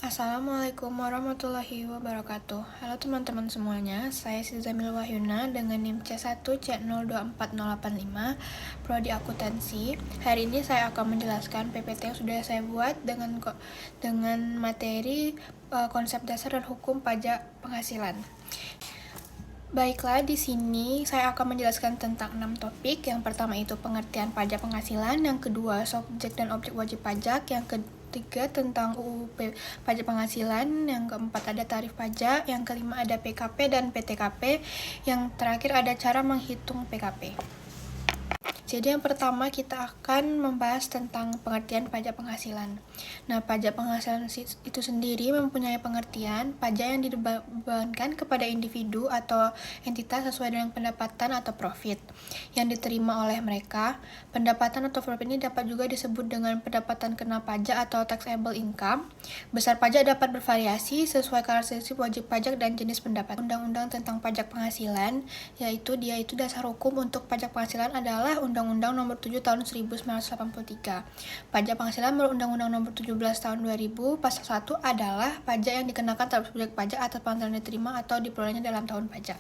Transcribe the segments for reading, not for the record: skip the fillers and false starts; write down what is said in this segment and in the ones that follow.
Assalamualaikum warahmatullahi wabarakatuh. Halo teman-teman semuanya, saya Sizamil Wahyuna dengan NIM C1C024085 Prodi Akuntansi. Hari ini saya akan menjelaskan PPT yang sudah saya buat dengan materi konsep dasar dan hukum pajak penghasilan. Baiklah, di sini saya akan menjelaskan tentang 6 topik. Yang pertama itu pengertian pajak penghasilan, yang kedua subjek dan objek wajib pajak, yang ketiga tentang UU pajak penghasilan, yang keempat ada tarif pajak, yang kelima ada PKP dan PTKP, yang terakhir ada cara menghitung PKP. Jadi yang pertama kita akan membahas tentang pengertian pajak penghasilan. Nah, pajak penghasilan itu sendiri mempunyai pengertian pajak yang dibebankan kepada individu atau entitas sesuai dengan pendapatan atau profit yang diterima oleh mereka. Pendapatan atau profit ini dapat juga disebut dengan pendapatan kena pajak atau taxable income. Besar pajak dapat bervariasi sesuai karakteristik wajib pajak dan jenis pendapatan. Undang-undang tentang pajak penghasilan, yaitu dasar hukum untuk pajak penghasilan adalah Undang-Undang Nomor 7 Tahun 1983. Pajak penghasilan menurut Undang-Undang Nomor 17 Tahun 2000, Pasal 1 adalah pajak yang dikenakan terhadap subjek pajak atas penghasilan yang diterima atau diperolehnya dalam tahun pajak.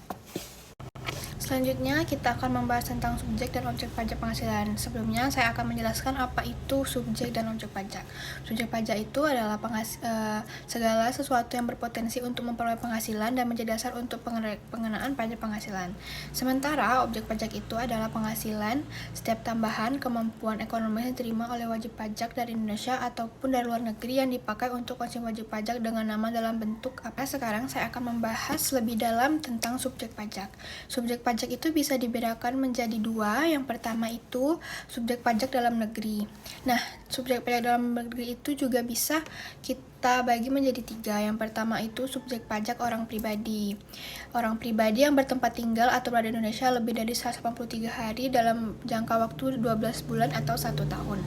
Selanjutnya, kita akan membahas tentang subjek dan objek pajak penghasilan. Sebelumnya, saya akan menjelaskan apa itu subjek dan objek pajak. Subjek pajak itu adalah segala sesuatu yang berpotensi untuk memperoleh penghasilan dan menjadi dasar untuk pengenaan pajak penghasilan. Sementara, objek pajak itu adalah penghasilan, setiap tambahan kemampuan ekonomi yang diterima oleh wajib pajak dari Indonesia ataupun dari luar negeri yang dipakai untuk konsumsi wajib pajak dengan nama dalam bentuk apa. Sekarang, saya akan membahas lebih dalam tentang subjek pajak. Subjek pajak itu bisa dibedakan menjadi dua. Yang pertama itu subjek pajak dalam negeri. Nah, subjek pajak dalam negeri itu juga bisa kita bagi menjadi tiga. Yang pertama itu subjek pajak orang pribadi. Orang pribadi yang bertempat tinggal atau berada di Indonesia lebih dari 183 hari dalam jangka waktu 12 bulan atau 1 tahun.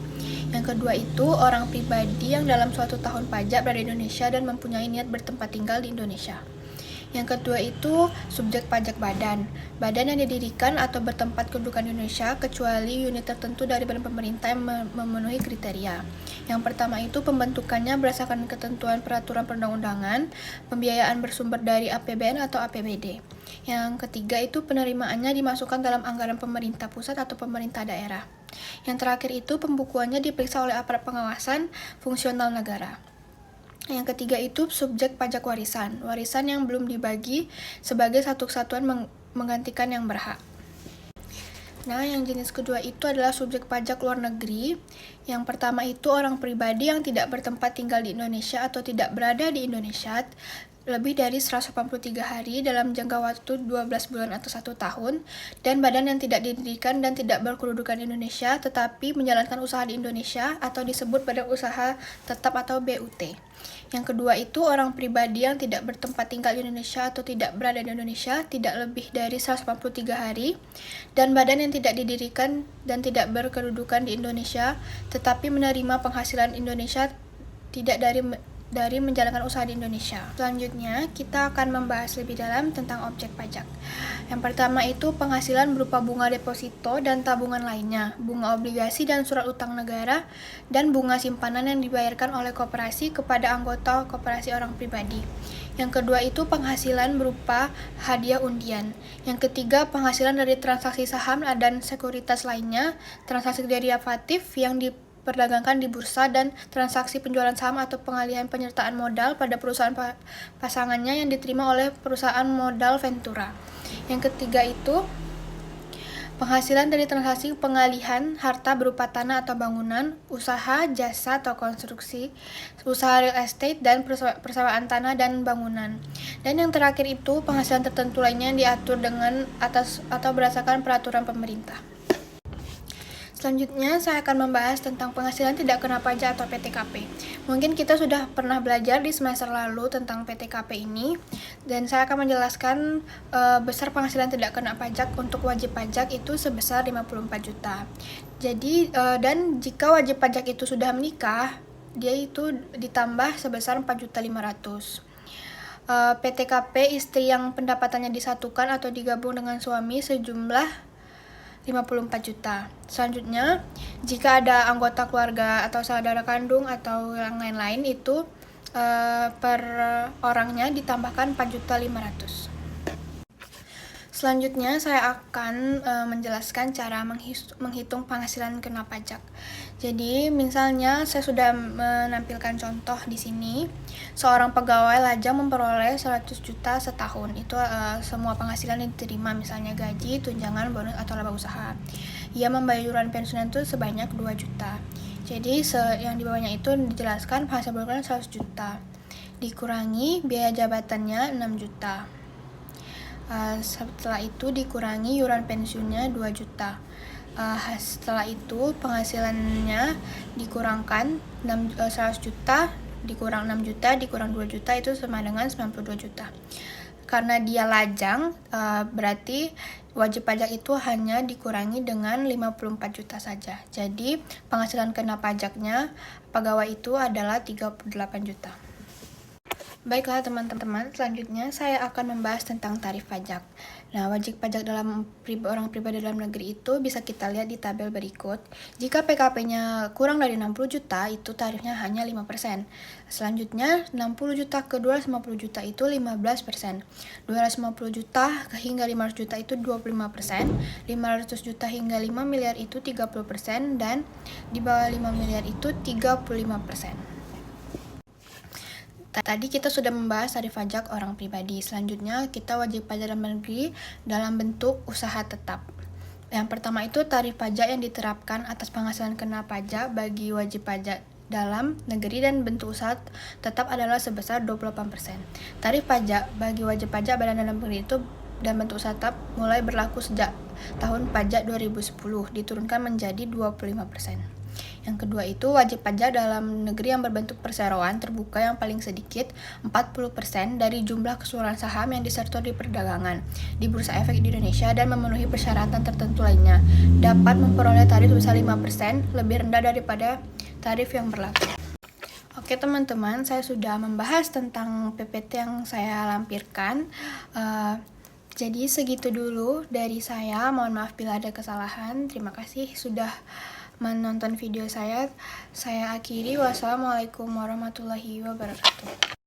Yang kedua itu orang pribadi yang dalam suatu tahun pajak berada di Indonesia dan mempunyai niat bertempat tinggal di Indonesia. Yang kedua itu subjek pajak badan. Badan yang didirikan atau bertempat kedudukan di Indonesia kecuali unit tertentu dari badan pemerintah yang memenuhi kriteria. Yang pertama itu pembentukannya berdasarkan ketentuan peraturan perundang-undangan, pembiayaan bersumber dari APBN atau APBD. Yang ketiga itu penerimaannya dimasukkan dalam anggaran pemerintah pusat atau pemerintah daerah. Yang terakhir itu pembukuannya diperiksa oleh aparat pengawasan fungsional negara. Yang ketiga itu subjek pajak warisan. Warisan yang belum dibagi sebagai satu kesatuan menggantikan yang berhak. Nah, yang jenis kedua itu adalah subjek pajak luar negeri. Yang pertama itu orang pribadi yang tidak bertempat tinggal di Indonesia atau tidak berada di Indonesia lebih dari 183 hari dalam jangka waktu 12 bulan atau 1 tahun, dan badan yang tidak didirikan dan tidak berkedudukan di Indonesia tetapi menjalankan usaha di Indonesia atau disebut badan usaha tetap atau BUT. Yang kedua itu orang pribadi yang tidak bertempat tinggal di Indonesia atau tidak berada di Indonesia tidak lebih dari 183 hari, dan badan yang tidak didirikan dan tidak berkedudukan di Indonesia tetapi menerima penghasilan Indonesia tidak dari menjalankan usaha di Indonesia. Selanjutnya, kita akan membahas lebih dalam tentang objek pajak. Yang pertama itu penghasilan berupa bunga deposito dan tabungan lainnya, bunga obligasi dan surat utang negara, dan bunga simpanan yang dibayarkan oleh koperasi kepada anggota koperasi orang pribadi. Yang kedua itu penghasilan berupa hadiah undian. Yang ketiga penghasilan dari transaksi saham dan sekuritas lainnya, transaksi derivatif yang diperdagangkan di bursa, dan transaksi penjualan saham atau pengalihan penyertaan modal pada perusahaan pasangannya yang diterima oleh perusahaan modal Ventura. Yang ketiga itu penghasilan dari transaksi pengalihan harta berupa tanah atau bangunan, usaha, jasa atau konstruksi, usaha real estate, dan persewaan tanah dan bangunan. Dan yang terakhir itu penghasilan tertentu lainnya yang diatur dengan atas atau berdasarkan peraturan pemerintah. Selanjutnya, saya akan membahas tentang penghasilan tidak kena pajak atau PTKP. Mungkin kita sudah pernah belajar di semester lalu tentang PTKP ini, dan saya akan menjelaskan besar penghasilan tidak kena pajak untuk wajib pajak itu sebesar 54 juta. Jadi, dan jika wajib pajak itu sudah menikah, dia itu ditambah sebesar 4.500.000. PTKP istri yang pendapatannya disatukan atau digabung dengan suami sejumlah 54 juta. Selanjutnya, jika ada anggota keluarga atau saudara kandung atau yang lain-lain itu per orangnya ditambahkan 4.500.000. Selanjutnya saya akan menjelaskan cara menghitung penghasilan kena pajak. Jadi misalnya saya sudah menampilkan contoh di sini. Seorang pegawai lajang memperoleh 100 juta setahun. Itu semua penghasilan yang diterima, misalnya gaji, tunjangan, bonus, atau laba usaha. Ia membayar iuran pensiunan itu sebanyak 2 juta. Jadi yang di bawahnya itu dijelaskan penghasilan bulan 100 juta. Dikurangi biaya jabatannya 6 juta. Setelah itu dikurangi iuran pensiunnya 2 juta. Setelah itu penghasilannya dikurangkan 100 juta, dikurang 6 juta, dikurang 2 juta, itu sama dengan 92 juta. Karena dia lajang, berarti wajib pajak itu hanya dikurangi dengan 54 juta saja. Jadi penghasilan kena pajaknya pegawai itu adalah 38 juta. Baiklah teman-teman, selanjutnya saya akan membahas tentang tarif pajak. Nah, wajib pajak dalam orang pribadi dalam negeri itu bisa kita lihat di tabel berikut. Jika PKP-nya kurang dari 60 juta, itu tarifnya hanya 5%. Selanjutnya, 60 juta ke 250 juta itu 15%. 250 juta hingga 500 juta itu 25%. 500 juta hingga 5 miliar itu 30%. Dan di bawah 5 miliar itu 35%. Tadi kita sudah membahas tarif pajak orang pribadi. Selanjutnya kita wajib pajak dalam negeri dalam bentuk usaha tetap. Yang pertama itu tarif pajak yang diterapkan atas penghasilan kena pajak bagi wajib pajak dalam negeri dan bentuk usaha tetap adalah sebesar 28%. Tarif pajak bagi wajib pajak badan dalam negeri itu dan bentuk usaha tetap mulai berlaku sejak tahun pajak 2010, diturunkan menjadi 25%. Yang kedua itu wajib pajak dalam negeri yang berbentuk perseroan terbuka yang paling sedikit 40% dari jumlah keseluruhan saham yang disertor di perdagangan di Bursa Efek di Indonesia dan memenuhi persyaratan tertentu lainnya dapat memperoleh tarif sebesar 5% lebih rendah daripada tarif yang berlaku. Oke teman-teman, saya sudah membahas tentang PPT yang saya lampirkan. Jadi segitu dulu dari saya. Mohon maaf bila ada kesalahan. Terima kasih sudah menonton video saya. Saya akhiri. Wassalamualaikum warahmatullahi wabarakatuh.